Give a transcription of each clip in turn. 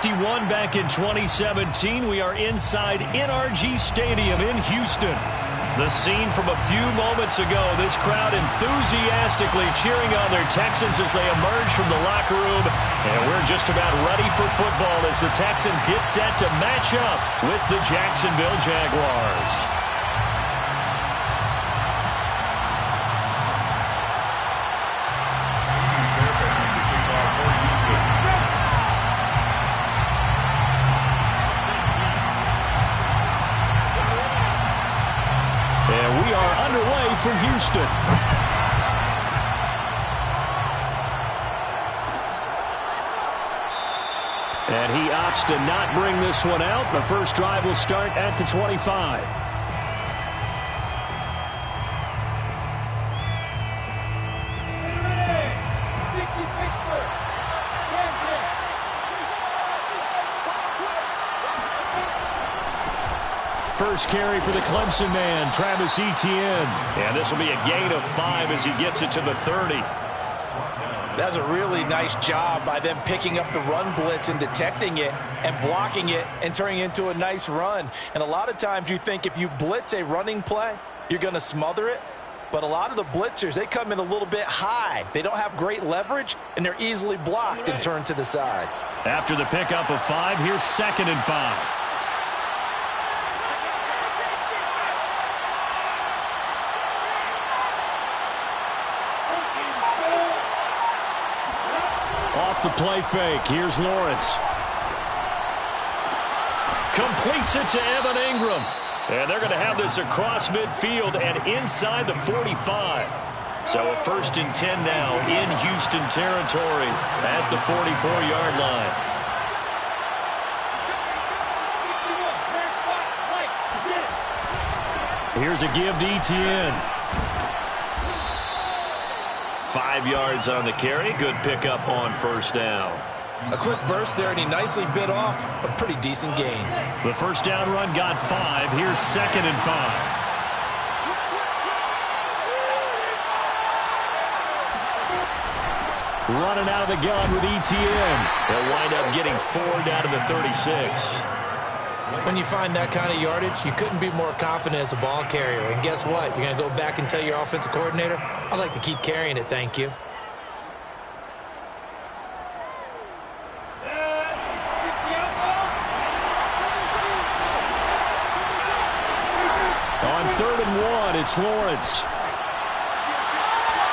51 back in 2017. We are inside NRG Stadium in Houston. The scene from a few moments ago. This crowd enthusiastically cheering on their Texans as they emerge from the locker room. And we're just about ready for football as the Texans get set to match up with the Jacksonville Jaguars. From Houston. And he opts to not bring this one out. The first drive will start at the 25. First carry for the Clemson man, Travis Etienne. And this will be a gain of 5 as he gets it to the 30. That's a really nice job by them picking up the run blitz and detecting it and blocking it and turning it into a nice run. And a lot of times you think if you blitz a running play, you're going to smother it. But a lot of the blitzers, they come in a little bit high. They don't have great leverage, and they're easily blocked and turned to the side. After the pickup of 5, here's 2nd and 5. Off the play fake. Here's Lawrence. Completes it to Evan Ingram. And they're going to have this across midfield and inside the 45. So a 1st and 10 now in Houston territory at the 44-yard line. Here's a give to Etienne. 5 yards on the carry. Good pickup on 1st down. A quick burst there, and he nicely bit off a pretty decent gain. The 1st down run got 5. Here's 2nd and 5. Running out of the gun with Etienne. They'll wind up getting 4 down to the 36. When you find that kind of yardage, you couldn't be more confident as a ball carrier. And guess what? You're going to go back and tell your offensive coordinator, I'd like to keep carrying it, thank you. On 3rd and 1, it's Lawrence.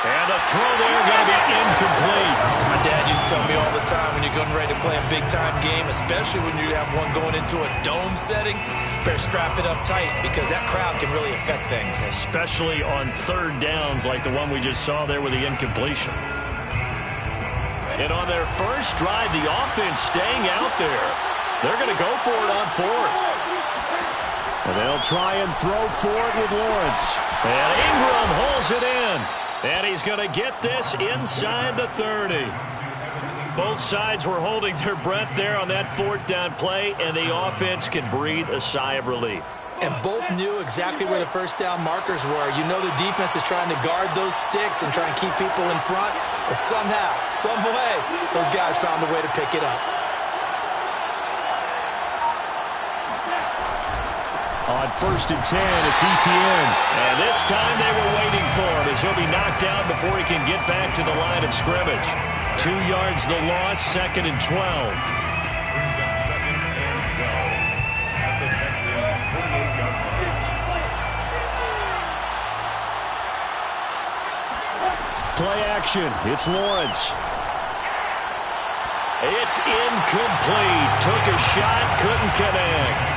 And the throw there going to be incomplete. As my dad used to tell me all the time, when you're getting ready to play a big-time game, especially when you have one going into a dome setting, better strap it up tight because that crowd can really affect things. Especially on 3rd downs like the one we just saw there with the incompletion. And on their first drive, the offense staying out there. They're going to go for it on 4th. And they'll try and throw for it with Lawrence. And Ingram holds it in. And he's going to get this inside the 30. Both sides were holding their breath there on that 4th down play, and the offense can breathe a sigh of relief. And both knew exactly where the 1st down markers were. You know the defense is trying to guard those sticks and trying to keep people in front, but somehow, some way, those guys found a way to pick it up. On 1st and 10, it's Etienne. And this time they were waiting for him as he'll be knocked down before he can get back to the line of scrimmage. 2 yards the loss, 2nd and 12. Brings up 2nd and 12 at the Texans' 28-yard line. Play action. It's Lawrence. It's incomplete. Took a shot, couldn't connect.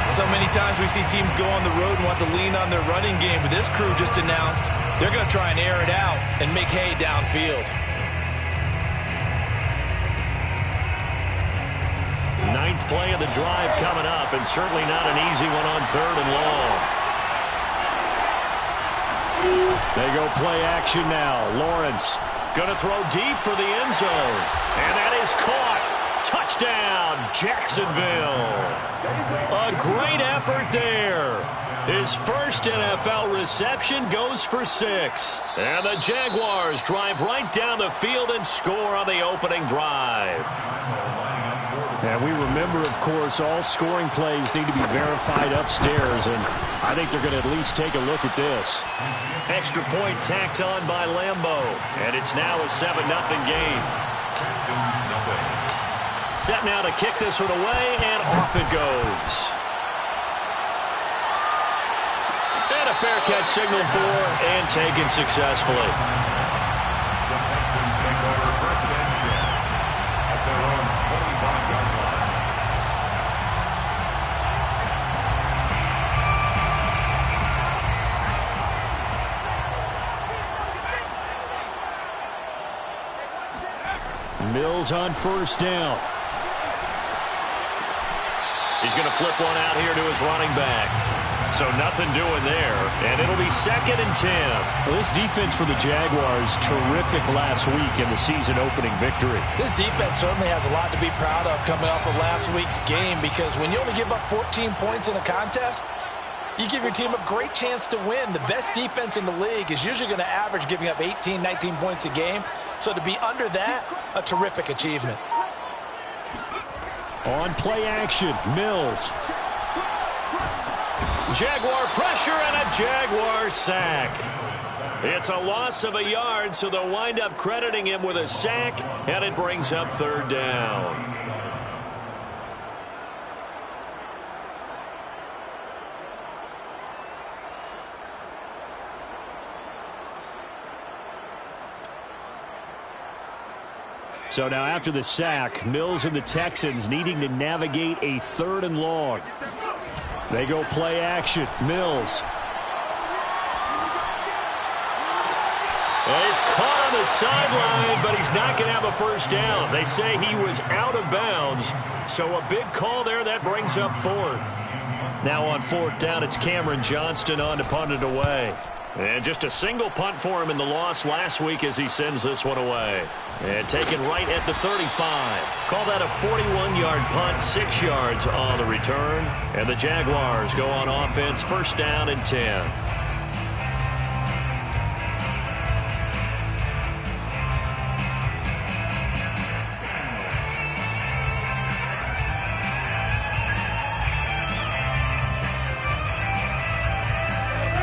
So many times we see teams go on the road and want to lean on their running game, but this crew just announced they're going to try and air it out and make hay downfield. 9th play of the drive coming up, and certainly not an easy one on 3rd and long. They go play action now. Lawrence going to throw deep for the end zone, and that is caught. Touchdown, Jacksonville. A great effort there. His first NFL reception goes for 6. And the Jaguars drive right down the field and score on the opening drive. And we remember, of course, all scoring plays need to be verified upstairs, and I think they're going to at least take a look at this. Extra point tacked on by Lambeau, and it's now a 7-0 game. Set now to kick this one away, and off it goes. And a fair catch signaled for and taken successfully. The Texans take over first and 10 at their own 25-yard line. Mills on first down. He's going to flip one out here to his running back. So nothing doing there, and it'll be 2nd and 10. Well, this defense for the Jaguars, terrific last week in the season-opening victory. This defense certainly has a lot to be proud of coming off of last week's game, because when you only give up 14 points in a contest, you give your team a great chance to win. The best defense in the league is usually going to average giving up 18, 19 points a game. So to be under that, a terrific achievement. On play action, Mills. Jaguar pressure and a Jaguar sack. It's a loss of a yard, so they'll wind up crediting him with a sack, and it brings up 3rd down. So now after the sack, Mills and the Texans needing to navigate a 3rd and long. They go play action. Mills. He's caught on the sideline, but he's not going to have a first down. They say he was out of bounds, so a big call there. That brings up 4th. Now on 4th down, it's Cameron Johnston on to punt it away. And just a single punt for him in the loss last week as he sends this one away. And taken right at the 35. Call that a 41-yard punt, 6 yards on the return. And the Jaguars go on offense, 1st down and 10.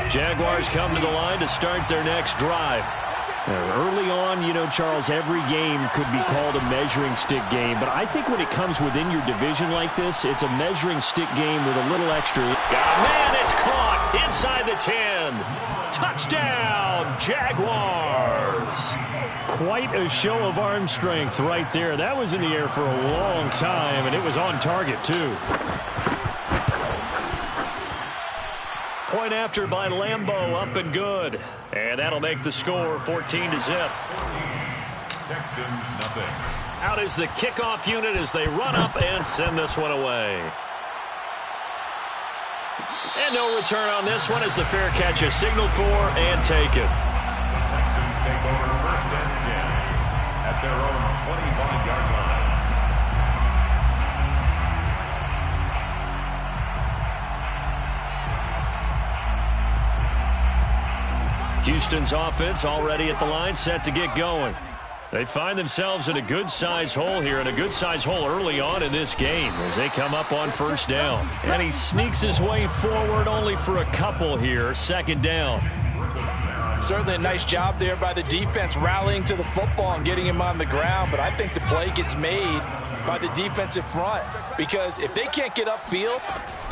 Jaguars come to the line to start their next drive. Early on, you know, Charles, every game could be called a measuring stick game. But I think when it comes within your division like this, it's a measuring stick game with a little extra. Man, it's caught inside the 10. Touchdown, Jaguars. Quite a show of arm strength right there. That was in the air for a long time, and it was on target, too. Point after by Lambeau, up and good. And that'll make the score 14-0. Texans nothing. Out is the kickoff unit as they run up and send this one away. And no return on this one as the fair catch is signaled for and taken. The Texans take over 1st and 10 at their own 25-yard line. Houston's offense already at the line, set to get going. They find themselves in a good-size hole here, and a good-size hole early on in this game as they come up on 1st down. And he sneaks his way forward only for a couple here, 2nd down. Certainly a nice job there by the defense rallying to the football and getting him on the ground, but I think the play gets made by the defensive front, because if they can't get upfield,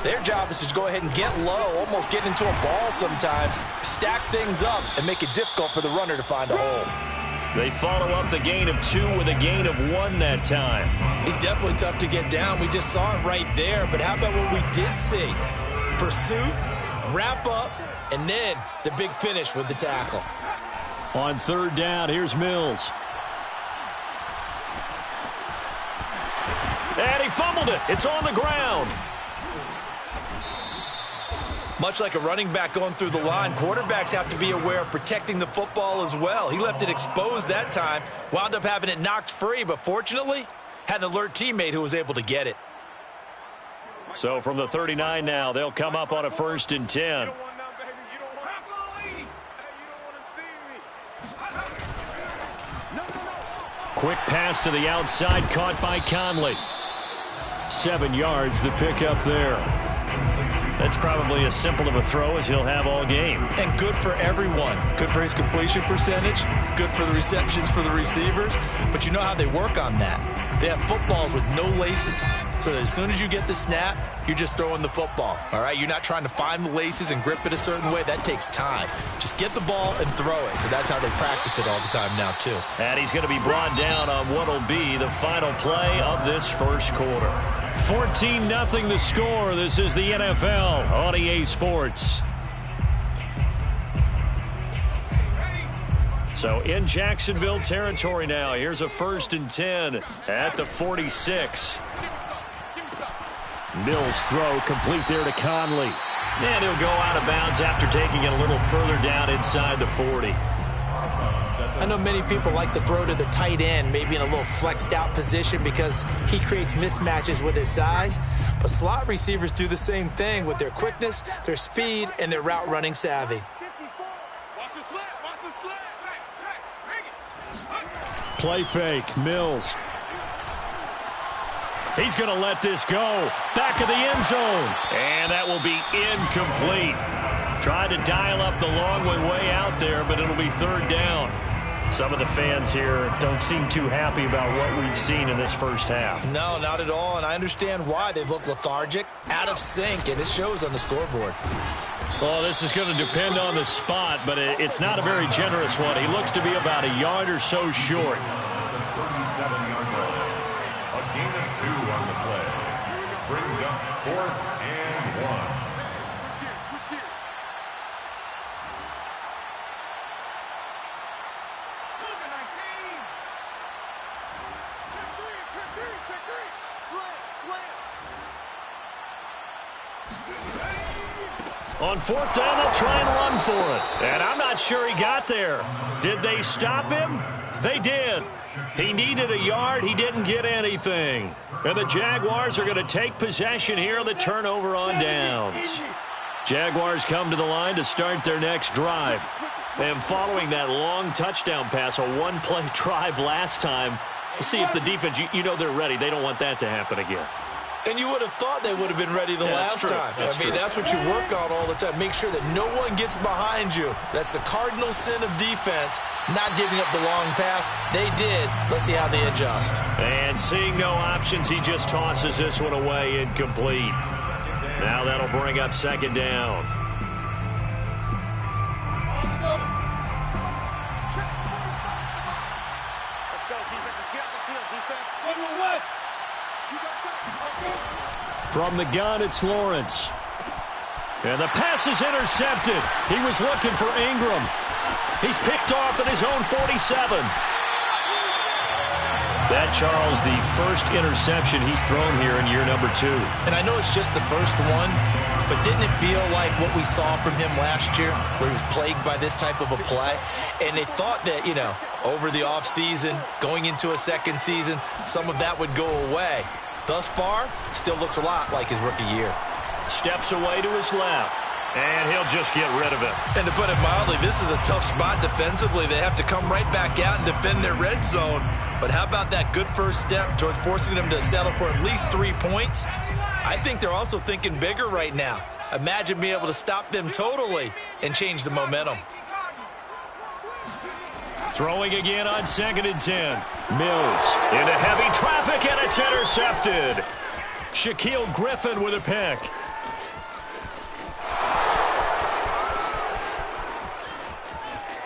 their job is to go ahead and get low, almost get into a ball sometimes, stack things up, and make it difficult for the runner to find a hole. They follow up the gain of 2 with a gain of 1 that time. He's definitely tough to get down. We just saw it right there, but how about what we did see? Pursuit, wrap up, and then the big finish with the tackle. On 3rd down, here's Mills. And he fumbled it. It's on the ground. Much like a running back going through the line, quarterbacks have to be aware of protecting the football as well. He left it exposed that time, wound up having it knocked free, but fortunately, had an alert teammate who was able to get it. So from the 39 now, they'll come up on a 1st and 10. Quick pass to the outside, caught by Conley. 7 yards, the pickup there. That's probably as simple of a throw as he'll have all game. And good for everyone. Good for his completion percentage. Good for the receptions for the receivers. But you know how they work on that. They have footballs with no laces. So that as soon as you get the snap, you're just throwing the football. All right? You're not trying to find the laces and grip it a certain way. That takes time. Just get the ball and throw it. So that's how they practice it all the time now, too. And he's going to be brought down on what will be the final play of this first quarter. 14-0 the score. This is the NFL on EA Sports. So in Jacksonville territory now. Here's a 1st and 10 at the 46. Mills throw complete there to Conley. And he'll go out of bounds after taking it a little further down inside the 40. I know many people like to throw to the tight end, maybe in a little flexed out position because he creates mismatches with his size. But slot receivers do the same thing with their quickness, their speed, and their route running savvy. Play fake, Mills. He's going to let this go. Back of the end zone. And that will be incomplete. Tried to dial up the long way out there, but it'll be 3rd down. Some of the fans here don't seem too happy about what we've seen in this first half. No, not at all, and I understand why. They've looked lethargic, out of sync, and it shows on the scoreboard. Well, this is going to depend on the spot, but it's not a very generous one. He looks to be about a yard or so short. The 37-yard line. A gain of 2 on the play. Brings up 4th and 1. On 4th down, they'll try and run for it. And I'm not sure he got there. Did they stop him? They did. He needed a yard. He didn't get anything. And the Jaguars are going to take possession here on the turnover on downs. Jaguars come to the line to start their next drive. And following that long touchdown pass, a one-play drive last time, we'll see if the defense, you know they're ready. They don't want that to happen again. And you would have thought they would have been ready the last time. That's what you work on all the time. Make sure that no one gets behind you. That's the cardinal sin of defense, not giving up the long pass. They did. Let's see how they adjust. And seeing no options, he just tosses this one away incomplete. Now that'll bring up 2nd down. Let's go, defense. Let's get out the field, defense. From the gun, it's Lawrence. And the pass is intercepted. He was looking for Ingram. He's picked off at his own 47. That, Charles, the first interception he's thrown here in year number 2. And I know it's just the first one, but didn't it feel like what we saw from him last year, where he was plagued by this type of a play? And they thought that, over the offseason, going into a second season, some of that would go away. Thus far, still looks a lot like his rookie year. Steps away to his left, and he'll just get rid of it. And to put it mildly, this is a tough spot defensively. They have to come right back out and defend their red zone. But how about that good first step towards forcing them to settle for at least 3 points? I think they're also thinking bigger right now. Imagine being able to stop them totally and change the momentum. Throwing again on 2nd and 10. Mills into heavy traffic, and it's intercepted. Shaquille Griffin with a pick.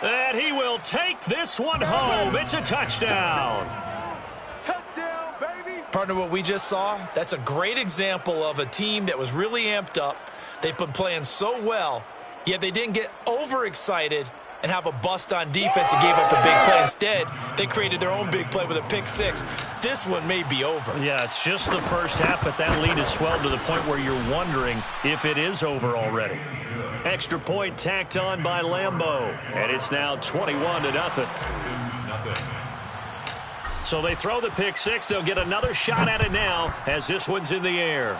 And he will take this one home. It's a touchdown. Touchdown, baby. Partner, what we just saw, that's a great example of a team that was really amped up. They've been playing so well, yet they didn't get overexcited and have a bust on defense and gave up a big play. Instead, they created their own big play with a pick 6. This one may be over. Yeah, it's just the first half, but that lead has swelled to the point where you're wondering if it is over already. Extra point tacked on by Lambeau, and it's now 21-0. So they throw the pick 6. They'll get another shot at it now as this one's in the air.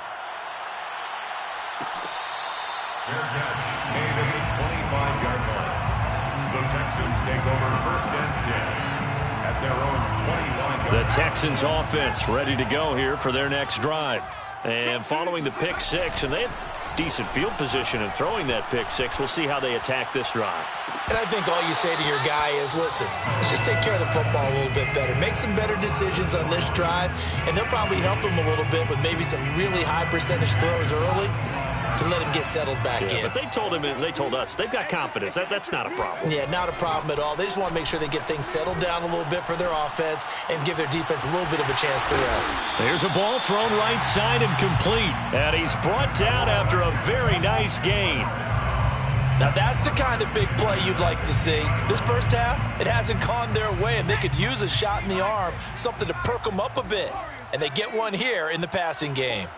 Fair catch made at the 25-yard line. The Texans take over 1st and 10 at their own 25. The Texans offense ready to go here for their next drive. And following the pick six, and they have decent field position in throwing that pick six. We'll see how they attack this drive. And I think all you say to your guy is, listen, let's just take care of the football a little bit better. Make some better decisions on this drive, and they'll probably help him a little bit with maybe some really high percentage throws early to let him get settled back in. But they told him, and they told us, they've got confidence. That's not a problem. Yeah, not a problem at all. They just want to make sure they get things settled down a little bit for their offense and give their defense a little bit of a chance to rest. There's a ball thrown right side and complete. And he's brought down after a very nice gain. Now, that's the kind of big play you'd like to see. This first half, it hasn't gone their way, and they could use a shot in the arm, something to perk them up a bit. And they get one here in the passing game.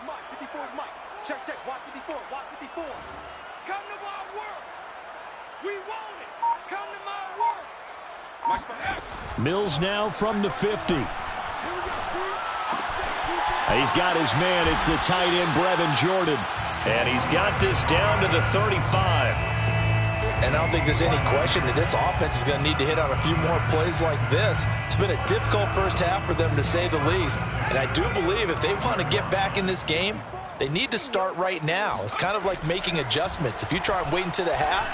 Check, check. Watch 54. Watch 54. Come to my work. We want it. Come to my work. Mills now from the 50. He's got his man. It's the tight end, Brevin Jordan. And he's got this down to the 35. And I don't think there's any question that this offense is going to need to hit on a few more plays like this. It's been a difficult first half for them, to say the least. And I do believe if they want to get back in this game, they need to start right now. It's kind of like making adjustments. If you try and wait until the half,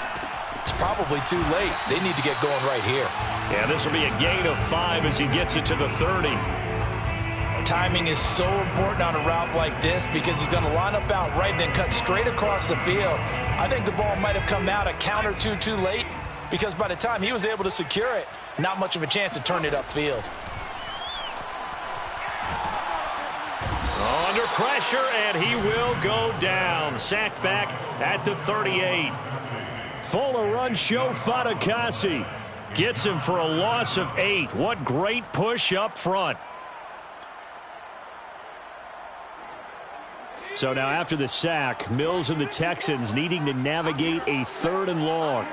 it's probably too late. They need to get going right here. Yeah, this will be a gain of 5 as he gets it to the 30. Timing is so important on a route like this because he's going to line up out right, then cut straight across the field. I think the ball might have come out a count or two too late because by the time he was able to secure it, not much of a chance to turn it upfield. Under pressure, and he will go down. Sacked back at the 38. Fuller run show Fatukasi. Gets him for a loss of 8. What great push up front. So now after the sack, Mills and the Texans needing to navigate a 3rd and long.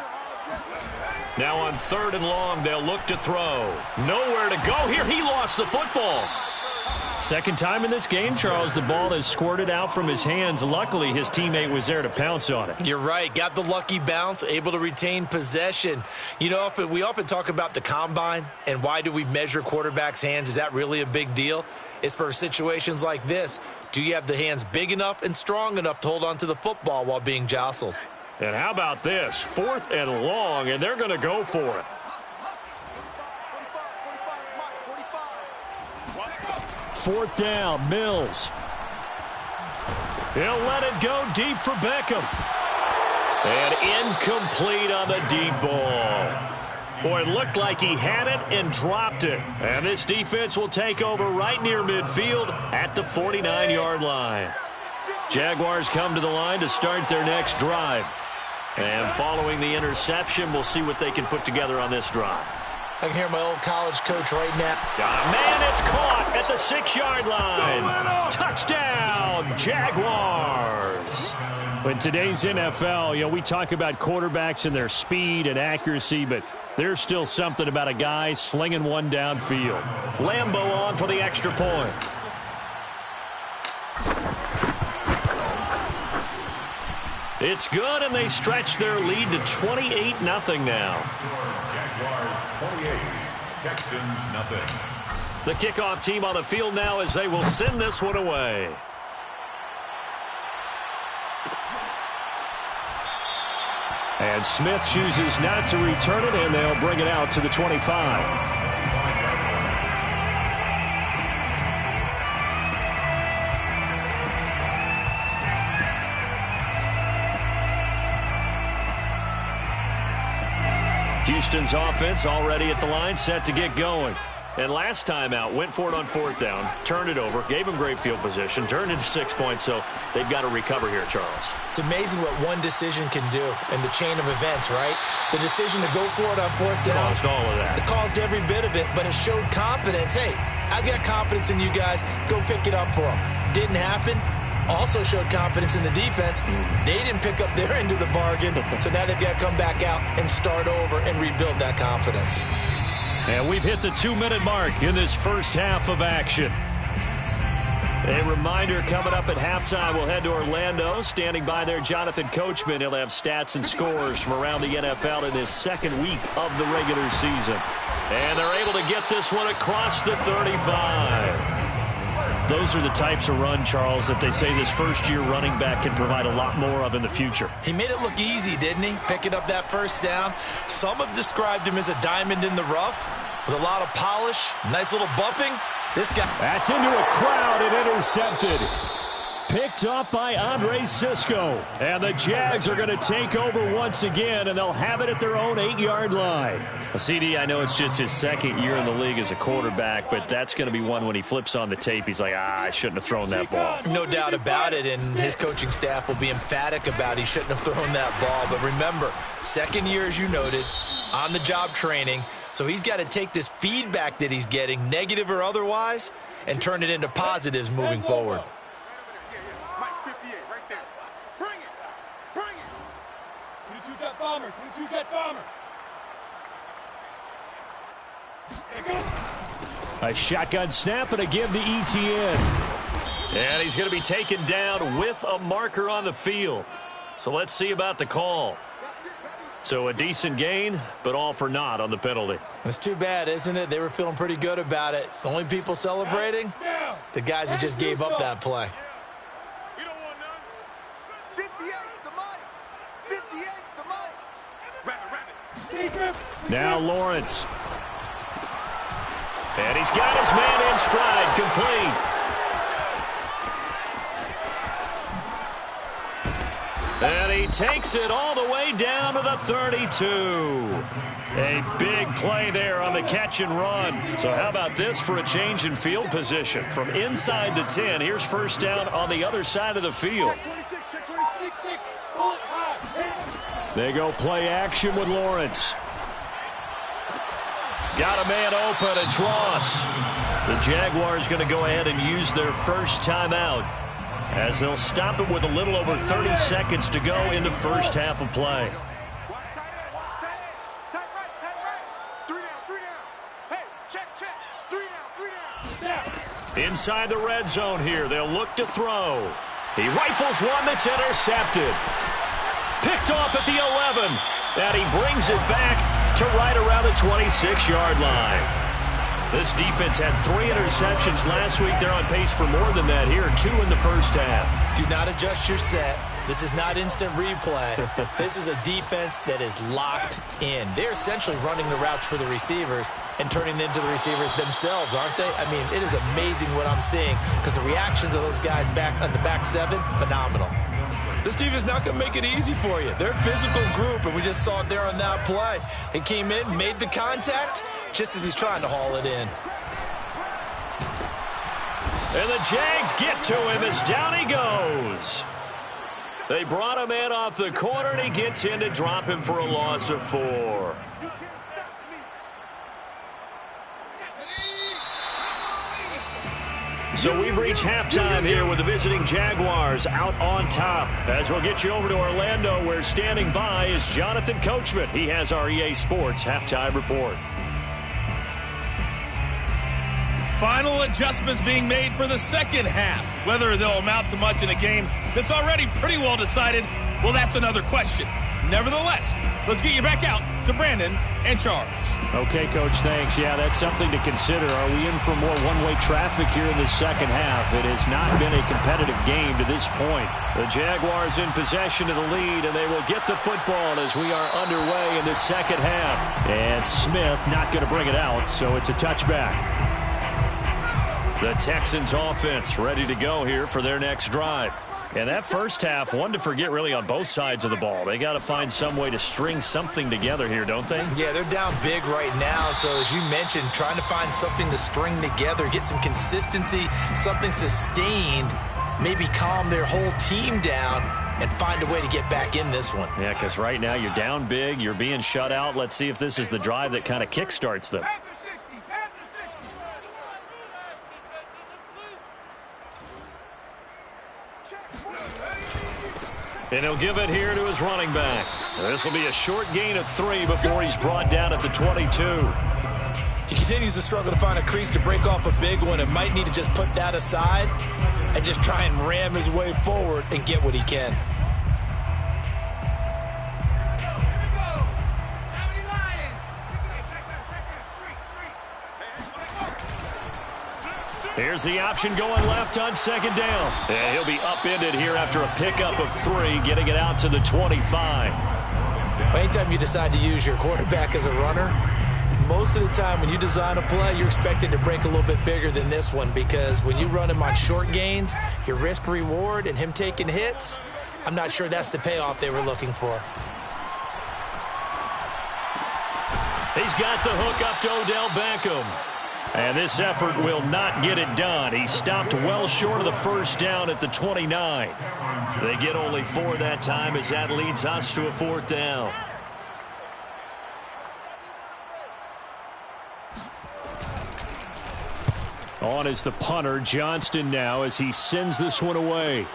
Now on 3rd and long, they'll look to throw. Nowhere to go here. He lost the football. Second time in this game, Charles, the ball has squirted out from his hands. Luckily, his teammate was there to pounce on it. You're right. Got the lucky bounce, able to retain possession. You know, we often talk about the combine and why do we measure quarterbacks' hands. Is that really a big deal? It's for situations like this. Do you have the hands big enough and strong enough to hold on to the football while being jostled? And how about this? 4th and long, and they're going to go for it. 4th down, Mills. He'll let it go deep for Beckham. And incomplete on the deep ball. Boy, it looked like he had it and dropped it. And this defense will take over right near midfield at the 49-yard line. Jaguars come to the line to start their next drive. And following the interception, we'll see what they can put together on this drive. I can hear my old college coach right now. Man, it's caught at the 6-yard line. Touchdown, Jaguars. In today's NFL, we talk about quarterbacks and their speed and accuracy, but there's still something about a guy slinging one downfield. Lambo on for the extra point. It's good, and they stretch their lead to 28-0 now. Jaguars 28, Texans nothing. The kickoff team on the field now as they will send this one away. And Smith chooses not to return it, and they'll bring it out to the 25. Houston's offense already at the line, set to get going. And last time out, went for it on 4th down, turned it over, gave them great field position, turned into 6 points, so they've got to recover here, Charles. It's amazing what one decision can do in the chain of events, right? The decision to go for it on 4th down. Caused all of that. It caused every bit of it, but it showed confidence. Hey, I've got confidence in you guys. Go pick it up for them. Didn't happen. Also showed confidence in the defense. They didn't pick up their end of the bargain, so now they've got to come back out and start over and rebuild that confidence. And we've hit the 2-minute mark in this first half of action. A reminder coming up at halftime, we'll head to Orlando. Standing by there, Jonathan Coachman. He'll have stats and scores from around the NFL in his second week of the regular season. And they're able to get this one across the 35. Those are the types of run, Charles, that they say this first-year running back can provide a lot more of in the future. He made it look easy, didn't he? Picking up that first down. Some have described him as a diamond in the rough with a lot of polish, nice little bumping. This guy. That's into a crowd and intercepted. Picked up by Andre Cisco. And the Jags are going to take over once again, and they'll have it at their own 8-yard line. CD, I know it's just his second year in the league as a quarterback, but that's going to be one when he flips on the tape. He's like, I shouldn't have thrown that ball. No doubt about it, and his coaching staff will be emphatic about he shouldn't have thrown that ball. But remember, second year, as you noted, on-the-job training. So he's got to take this feedback that he's getting, negative or otherwise, and turn it into positives moving forward. Mike 58, right there. Bring it. Bring it. 22 jet bomber. 22 jet bomber. A shotgun snap and a give to ETN. And he's going to be taken down with a marker on the field. So let's see about the call. So a decent gain, but all for naught on the penalty. It's too bad, isn't it? They were feeling pretty good about it. The only people celebrating, the guys who just gave up that play. We don't want none. 58's the money. 58's the money. Rabbit. Now Lawrence. And he's got his man in stride, complete. And he takes it all the way down to the 32. A big play there on the catch and run. So how about this for a change in field position? From inside the 10, here's first down on the other side of the field. They go play action with Lawrence. Got a man open, it's Ross. The Jaguars going to go ahead and use their first timeout, as they'll stop it with a little over 30 seconds to go in the first half of play. Watch tight end. Watch tight end. Tight right. 3 down. Hey, check. 3 down. Inside the red zone here, they'll look to throw. He rifles one that's intercepted. Picked off at the 11. And he brings it back to right around the 26-yard line. This defense had 3 interceptions last week. They're on pace for more than that here. 2 in the first half. Do not adjust your set. This is not instant replay. This is a defense that is locked in. They're essentially running the routes for the receivers and turning into the receivers themselves, aren't they? I mean, it is amazing what I'm seeing, because the reactions of those guys back on the back 7, phenomenal. This defense is not going to make it easy for you. They're a physical group, and we just saw it there on that play. He came in, made the contact, just as he's trying to haul it in. And the Jags get to him as down he goes. They brought him in off the corner, and he gets in to drop him for a loss of 4. So we've reached halftime here with the visiting Jaguars out on top. As we'll get you over to Orlando, where standing by is Jonathan Coachman. He has our EA Sports halftime report. Final adjustments being made for the second half. Whether they'll amount to much in a game that's already pretty well decided, well, that's another question. Nevertheless, let's get you back out to Brandon and Charles. Okay, Coach, thanks. Yeah, that's something to consider. Are we in for more one-way traffic here in the second half? It has not been a competitive game to this point. The Jaguars in possession of the lead, and they will get the football as we are underway in the second half. And Smith not going to bring it out, so it's a touchback. The Texans offense ready to go here for their next drive. And that first half, one to forget really on both sides of the ball. They got to find some way to string something together here, don't they? Yeah, they're down big right now. So as you mentioned, trying to find something to string together, get some consistency, something sustained, maybe calm their whole team down and find a way to get back in this one. Yeah, because right now you're down big, you're being shut out. Let's see if this is the drive that kind of kickstarts them. And he'll give it here to his running back. This will be a short gain of 3 before he's brought down at the 22. He continues to struggle to find a crease to break off a big one and might need to just put that aside and just try and ram his way forward and get what he can. Here's the option going left on second down. And he'll be upended here after a pickup of 3, getting it out to the 25. Anytime you decide to use your quarterback as a runner, most of the time when you design a play, you're expected to break a little bit bigger than this one, because when you run him on short gains, your risk reward and him taking hits, I'm not sure that's the payoff they were looking for. He's got the hook up to Odell Beckham. And this effort will not get it done. He stopped well short of the first down at the 29. They get only 4 that time as that leads us to a 4th down. On is the punter, Johnston, now as he sends this one away.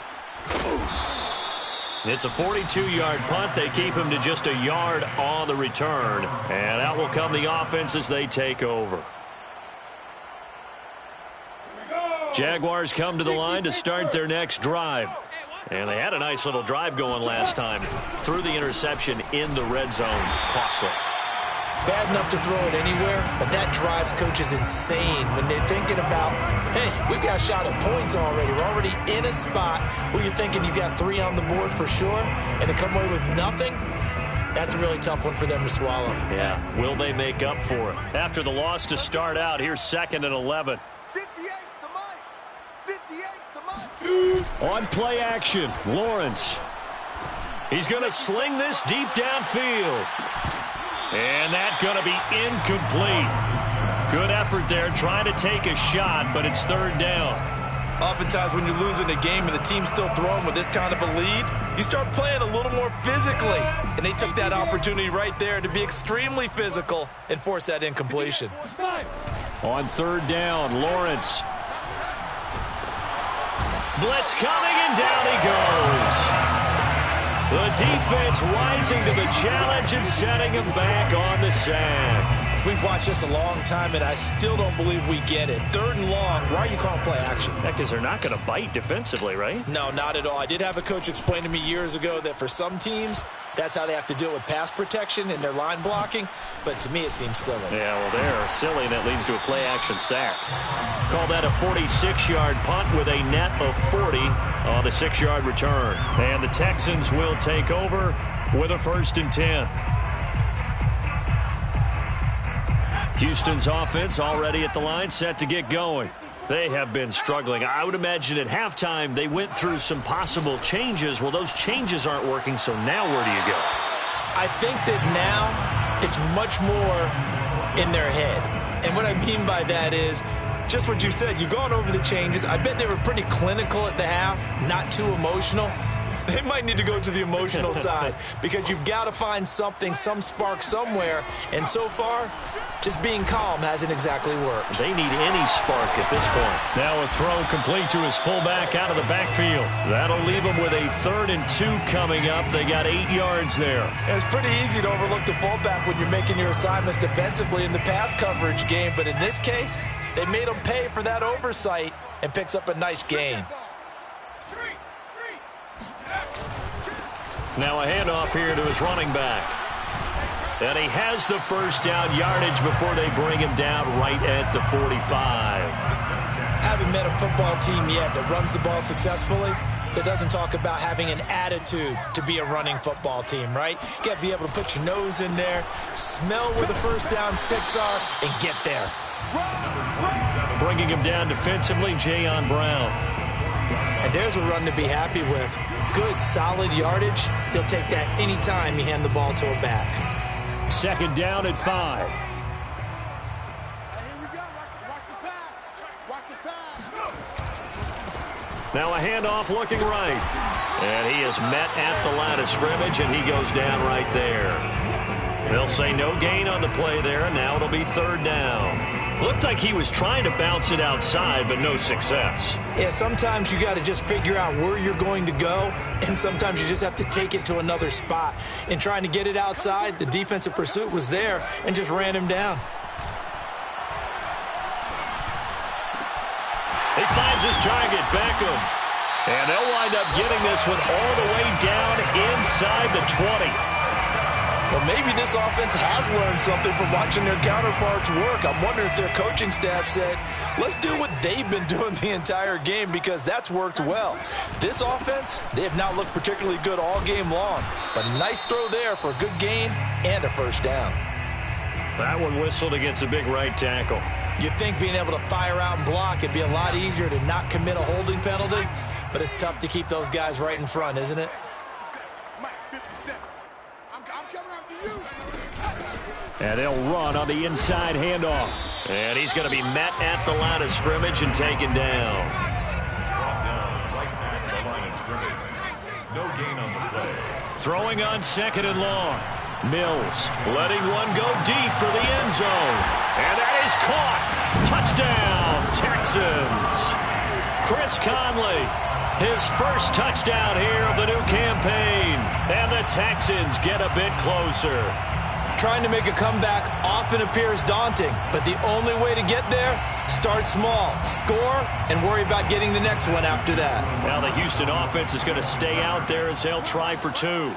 It's a 42-yard punt. They keep him to just a yard on the return. And out will come the offense as they take over. Jaguars come to the line to start their next drive. And they had a nice little drive going last time. Threw the interception in the red zone. Costly. Bad enough to throw it anywhere, but that drives coaches insane when they're thinking about, hey, we've got a shot at points already. We're already in a spot where you're thinking you got 3 on the board for sure, and to come away with nothing, that's a really tough one for them to swallow. Yeah, will they make up for it? After the loss to start out, here's 2nd and 11. 58's the Mike. 58's the Mike. On play action, Lawrence. He's going to sling this deep downfield. And that's going to be incomplete. Good effort there, trying to take a shot, but it's 3rd down. Oftentimes when you're losing a game and the team's still throwing with this kind of a lead, you start playing a little more physically. And they took that opportunity right there to be extremely physical and force that incompletion. On 3rd down, Lawrence. Blitz coming, and down he goes. The defense rising to the challenge and setting him back on the sack. We've watched this a long time, and I still don't believe we get it. 3rd and long, why are you calling play action? Yeah, because they're not going to bite defensively, right? No, not at all. I did have a coach explain to me years ago that for some teams, that's how they have to deal with pass protection and their line blocking. But to me, it seems silly. Yeah, well, they're silly, and that leads to a play-action sack. Call that a 46-yard punt with a net of 40 on the 6-yard return. And the Texans will take over with a 1st and 10. Houston's offense already at the line, set to get going. They have been struggling. I would imagine at halftime they went through some possible changes. Well, those changes aren't working, so now where do you go? I think that now it's much more in their head. And what I mean by that is just what you said. You've gone over the changes. I bet they were pretty clinical at the half, not too emotional. They might need to go to the emotional side because you've got to find something, some spark somewhere. And so far, just being calm hasn't exactly worked. They need any spark at this point. Now a throw complete to his fullback out of the backfield. That'll leave him with a 3rd and 2 coming up. They got 8 yards there. It's pretty easy to overlook the fullback when you're making your assignments defensively in the pass coverage game. But in this case, they made him pay for that oversight and picks up a nice gain. Now a handoff here to his running back. And he has the 1st down yardage before they bring him down right at the 45. Haven't met a football team yet that runs the ball successfully that doesn't talk about having an attitude to be a running football team, right? You got to be able to put your nose in there, smell where the 1st down sticks are, and get there. Bringing him down defensively, Jayon Brown. And there's a run to be happy with. Good, solid yardage. He'll take that anytime you hand the ball to a back. 2nd down at 5. Here we go. Watch the pass. Watch the pass. Now a handoff looking right. And he is met at the line of scrimmage, and he goes down right there. They'll say no gain on the play there, and now it'll be 3rd down. Looked like he was trying to bounce it outside, but no success. Yeah, sometimes you got to just figure out where you're going to go, and sometimes you just have to take it to another spot. In trying to get it outside, the defensive pursuit was there and just ran him down. Kansas trying to get Beckham. And they'll wind up getting this one all the way down inside the 20. Well, maybe this offense has learned something from watching their counterparts work. I'm wondering if their coaching staff said, let's do what they've been doing the entire game, because that's worked well. This offense, they have not looked particularly good all game long. But a nice throw there for a good gain and a first down. That one whistled against a big right tackle. You'd think being able to fire out and block, it'd be a lot easier to not commit a holding penalty. But it's tough to keep those guys right in front, isn't it? And they'll run on the inside handoff. And he's going to be met at the line of scrimmage and taken down. Brought down right at the line of scrimmage. No gain on the play. Throwing on 2nd and long. Mills letting one go deep for the end zone. And that is caught. Touchdown, Texans. Chris Conley, his first touchdown here of the new campaign. And the Texans get a bit closer. Trying to make a comeback often appears daunting, but the only way to get there, start small, score, and worry about getting the next one after that. Now the Houston offense is going to stay out there as they'll try for 2.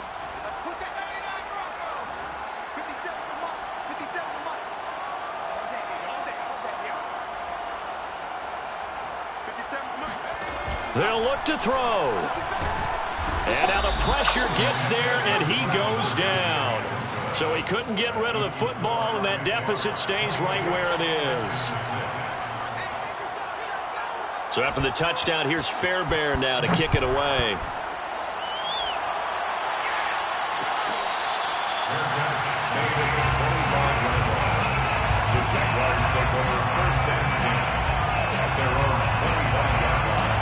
They'll look to throw. And now the pressure gets there, and he goes down. So he couldn't get rid of the football, and that deficit stays right where it is. So after the touchdown, here's Fairbairn now to kick it away. The Jaguars take over 1st and 10 at their own 25-yard line.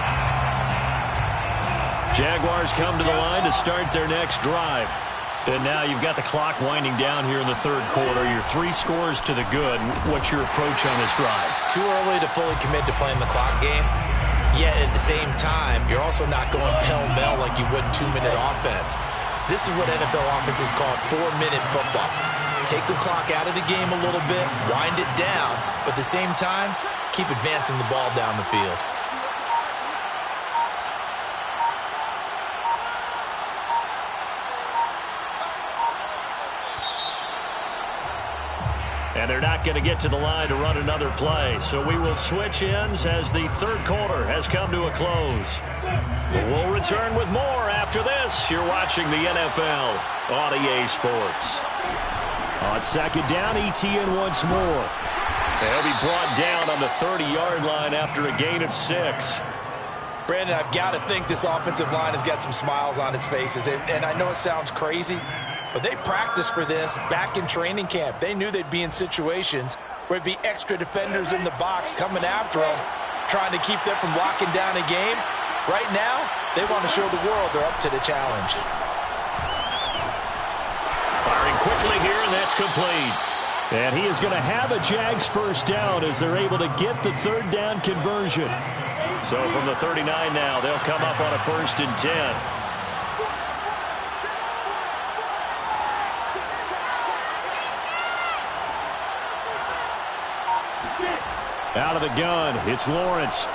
Jaguars come to the line to start their next drive. And now you've got the clock winding down here in the 3rd quarter. You're 3 scores to the good. What's your approach on this drive? Too early to fully commit to playing the clock game. Yet at the same time, you're also not going pell-mell like you would in 2-minute offense. This is what NFL offenses call 4-minute football. Take the clock out of the game a little bit, wind it down, but at the same time, keep advancing the ball down the field. And they're not going to get to the line to run another play. So we will switch ends as the 3rd quarter has come to a close. We'll return with more after this. You're watching the NFL on EA Sports. On 2nd down, ETN once more. They'll be brought down on the 30-yard line after a gain of 6. Brandon, I've got to think this offensive line has got some smiles on its faces. And I know it sounds crazy, but they practiced for this back in training camp. They knew they'd be in situations where it'd be extra defenders in the box coming after them, trying to keep them from locking down a game. Right now, they want to show the world they're up to the challenge. Firing quickly here, and that's complete. And he is going to have a Jags first down as they're able to get the 3rd down conversion. So from the 39 now, they'll come up on a 1st and 10. Out of the gun, it's Lawrence.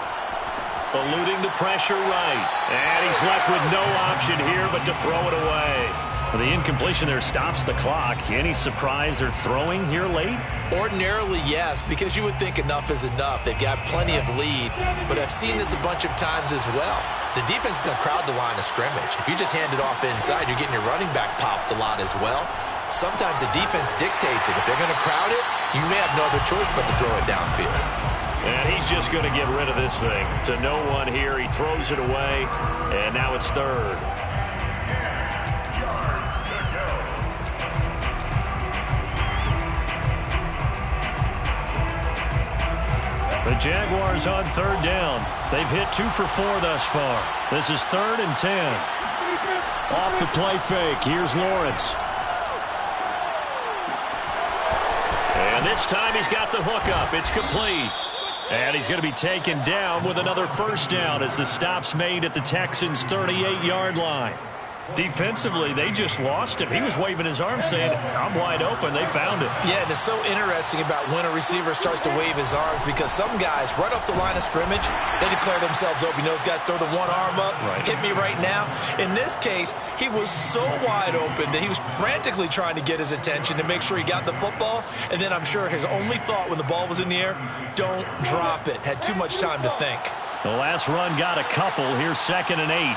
Eluding the pressure right. And he's left with no option here but to throw it away. The incompletion there stops the clock. Any surprise they're throwing here late? Ordinarily, yes, because you would think enough is enough. They've got plenty of lead, but I've seen this a bunch of times as well. The defense is going to crowd the line of scrimmage. If you just hand it off inside, you're getting your running back popped a lot as well. Sometimes the defense dictates it. If they're going to crowd it, you may have no other choice but to throw it downfield. And he's just going to get rid of this thing. To no one here. He throws it away, and now it's 3rd. The Jaguars on 3rd down. They've hit 2 for 4 thus far. This is 3rd and 10. Off the play fake. Here's Lawrence. And this time he's got the hook up. It's complete. And he's going to be taken down with another first down as the stop's made at the Texans' 38-yard line. Defensively, they just lost him. He was waving his arms saying, I'm wide open. They found it. Yeah, and it's so interesting about when a receiver starts to wave his arms because some guys, right off the line of scrimmage, they declare themselves open. You know, those guys throw the one arm up, hit me right now. In this case, he was so wide open that he was frantically trying to get his attention to make sure he got the football. And then I'm sure his only thought when the ball was in the air, don't drop it. Had too much time to think. The last run got a couple. Here's 2nd and 8.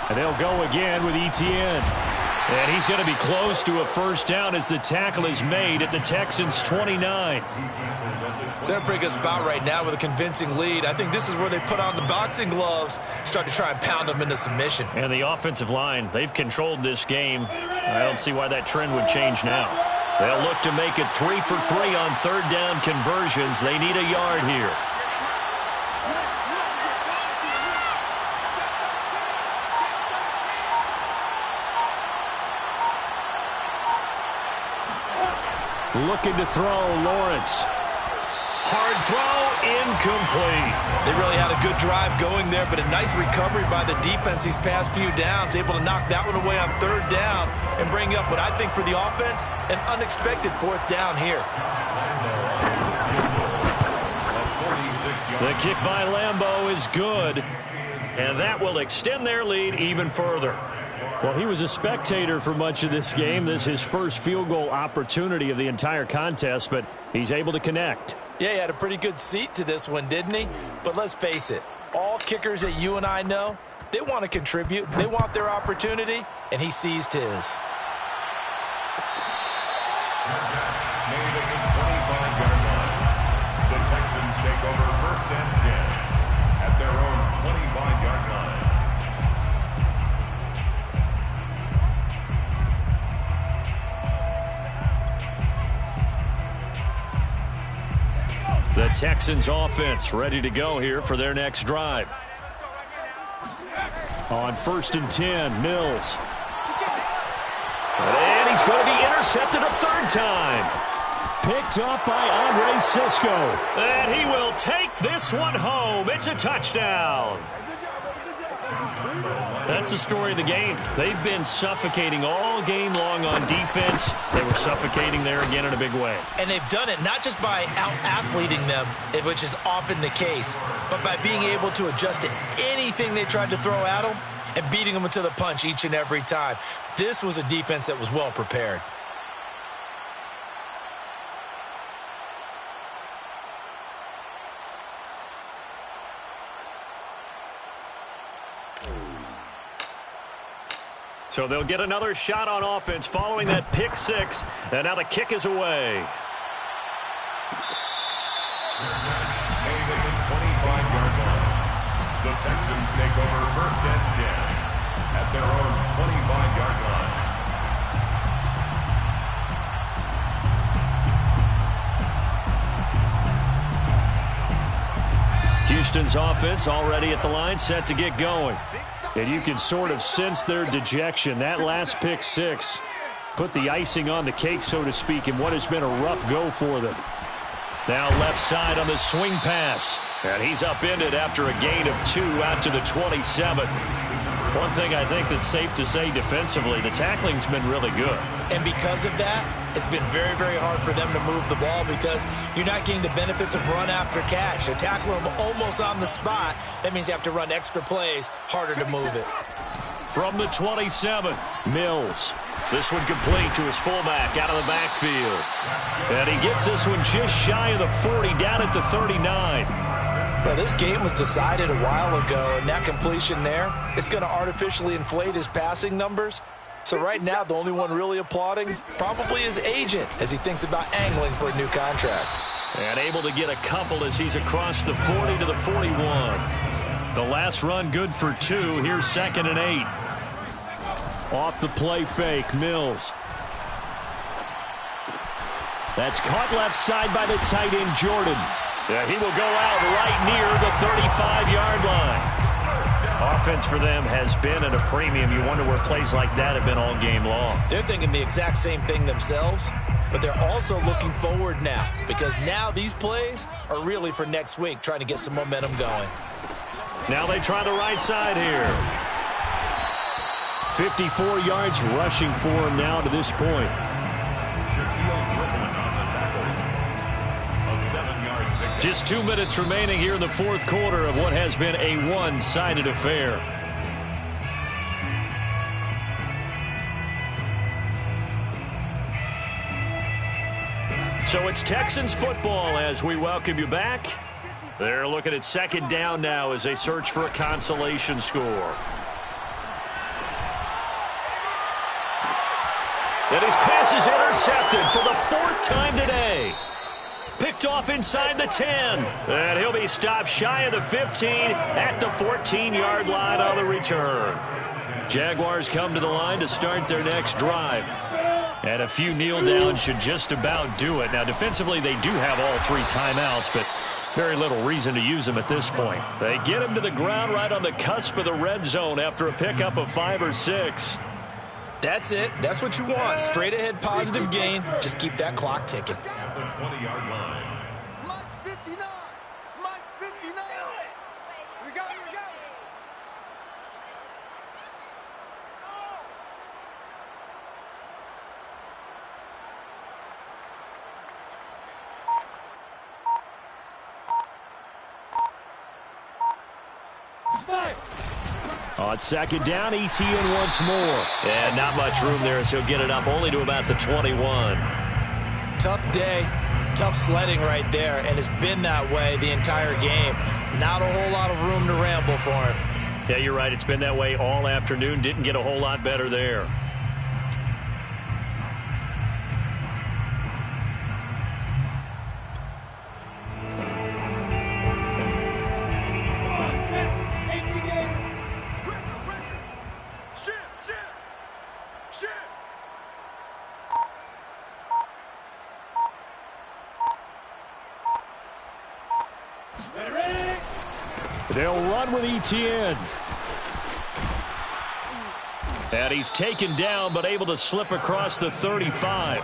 And they'll go again with Etienne. And he's going to be close to a first down as the tackle is made at the Texans' 29. They're in a pretty good spot right now with a convincing lead. I think this is where they put on the boxing gloves, start to try and pound them into submission. And the offensive line, they've controlled this game. I don't see why that trend would change now. They'll look to make it 3 for 3 on third down conversions. They need a yard here. Looking to throw, Lawrence. Hard throw, incomplete. They really had a good drive going there, but a nice recovery by the defense these past few downs, able to knock that one away on third down and bring up what I think for the offense, an unexpected fourth down here. The kick by Lambeau is good, and that will extend their lead even further. Well, he was a spectator for much of this game. This is his first field goal opportunity of the entire contest, but he's able to connect. Yeah, he had a pretty good seat to this one, didn't he? But let's face it, all kickers that you and I know, they want to contribute. They want their opportunity, and he seized his. Made at the 25-yard line. The Texans take over 1st and 10 at their own 25-yard line. The Texans offense ready to go here for their next drive. On 1st and 10, Mills. And he's going to be intercepted a third time. Picked up by Andre Cisco. And he will take this one home. It's a touchdown. That's the story of the game. They've been suffocating all game long on defense. They were suffocating there again in a big way. And they've done it not just by out-athleting them, which is often the case, but by being able to adjust to anything they tried to throw at them and beating them to the punch each and every time. This was a defense that was well prepared. So they'll get another shot on offense following that pick six. And now the kick is away. Made at the 25-yard line. The Texans take over 1st and 10 at their own 25-yard line. Houston's offense already at the line, set to get going. And you can sort of sense their dejection. That last pick six put the icing on the cake, so to speak, in what has been a rough go for them. Now left side on the swing pass. And he's upended after a gain of 2 out to the 27. One thing I think that's safe to say defensively, the tackling's been really good. And because of that, it's been very, very hard for them to move the ball because you're not getting the benefits of run after catch. They're tackling them almost on the spot. That means you have to run extra plays, harder to move it. From the 27, Mills. This one complete to his fullback out of the backfield. And he gets this one just shy of the 40, down at the 39. Well, this game was decided a while ago, and that completion there is going to artificially inflate his passing numbers. So right now, the only one really applauding probably his agent as he thinks about angling for a new contract. And able to get a couple as he's across the 40 to the 41. The last run good for 2. Here's 2nd and 8. Off the play fake, Mills. That's caught left side by the tight end, Jordan. Yeah, he will go out right near the 35-yard line. A Offense for them has been at a premium. You wonder where plays like that have been all game long. They're thinking the exact same thing themselves, but they're also looking forward now because now these plays are really for next week, trying to get some momentum going. Now they try the right side here. 54 yards rushing for him now to this point. Just 2 minutes remaining here in the fourth quarter of what has been a one-sided affair. So it's Texans football as we welcome you back. They're looking at second down now as they search for a consolation score. And his pass is intercepted for the fourth time today. Picked off inside the 10. And he'll be stopped shy of the 15 at the 14-yard line on the return. Jaguars come to the line to start their next drive. And a few kneel downs should just about do it. Now, defensively, they do have all 3 timeouts, but very little reason to use them at this point. They get him to the ground right on the cusp of the red zone after a pickup of 5 or 6. That's it. That's what you want. Straight ahead positive gain. Just keep that clock ticking. At the 20-yard line. Mike's 59. Mike's 59. We got it. We got it. On second down, ETN once more. And not much room there, so he'll get it up only to about the 21. Tough day, tough sledding right there, and it's been that way the entire game. Not a whole lot of room to ramble for him. Yeah, you're right. It's been that way all afternoon. Didn't get a whole lot better there. They'll run with ETN. And he's taken down, but able to slip across the 35.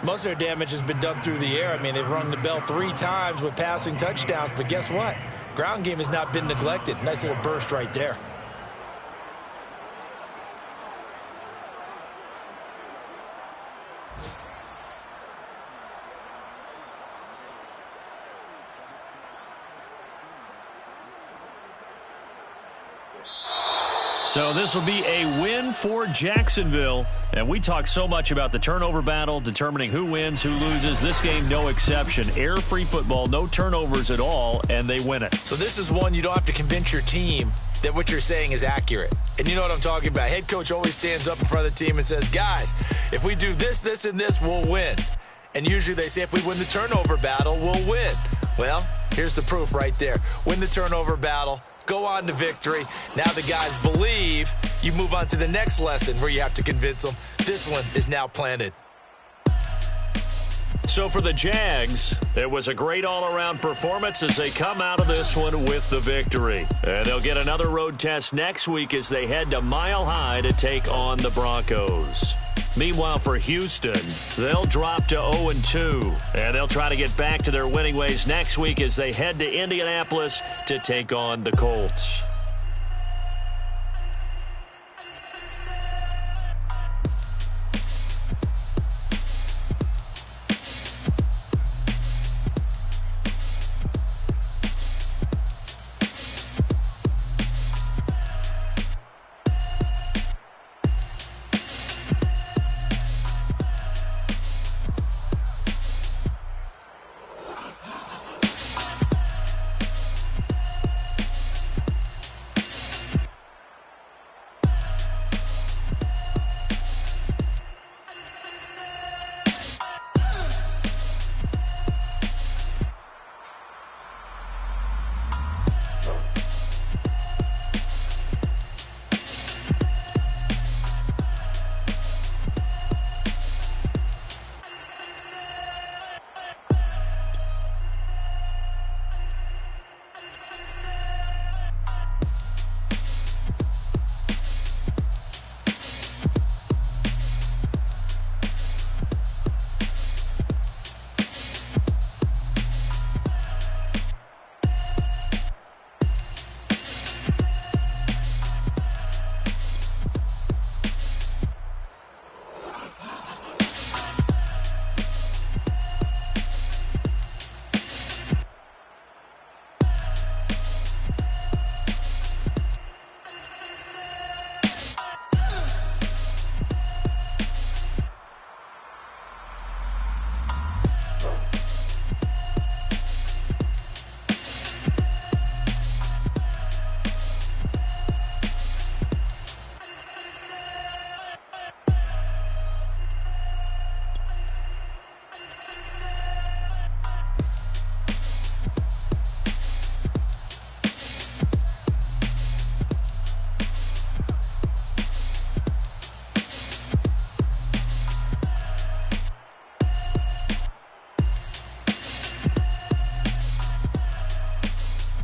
Most of their damage has been done through the air. I mean, they've rung the bell 3 times with passing touchdowns, but guess what? Ground game has not been neglected. Nice little burst right there. So this will be a win for Jacksonville. And we talk so much about the turnover battle, determining who wins, who loses. This game, no exception. Air-free football, no turnovers at all, and they win it. So this is one you don't have to convince your team that what you're saying is accurate. And you know what I'm talking about. Head coach always stands up in front of the team and says, guys, if we do this, this, and this, we'll win. And usually they say if we win the turnover battle, we'll win. Well, here's the proof right there. Win the turnover battle. Go on to victory. Now the guys believe. You move on to the next lesson where you have to convince them. This one is now planted. So for the Jags, it was a great all-around performance as they come out of this one with the victory. And they'll get another road test next week as they head to Mile High to take on the Broncos. Meanwhile, for Houston, they'll drop to 0-2, and they'll try to get back to their winning ways next week as they head to Indianapolis to take on the Colts.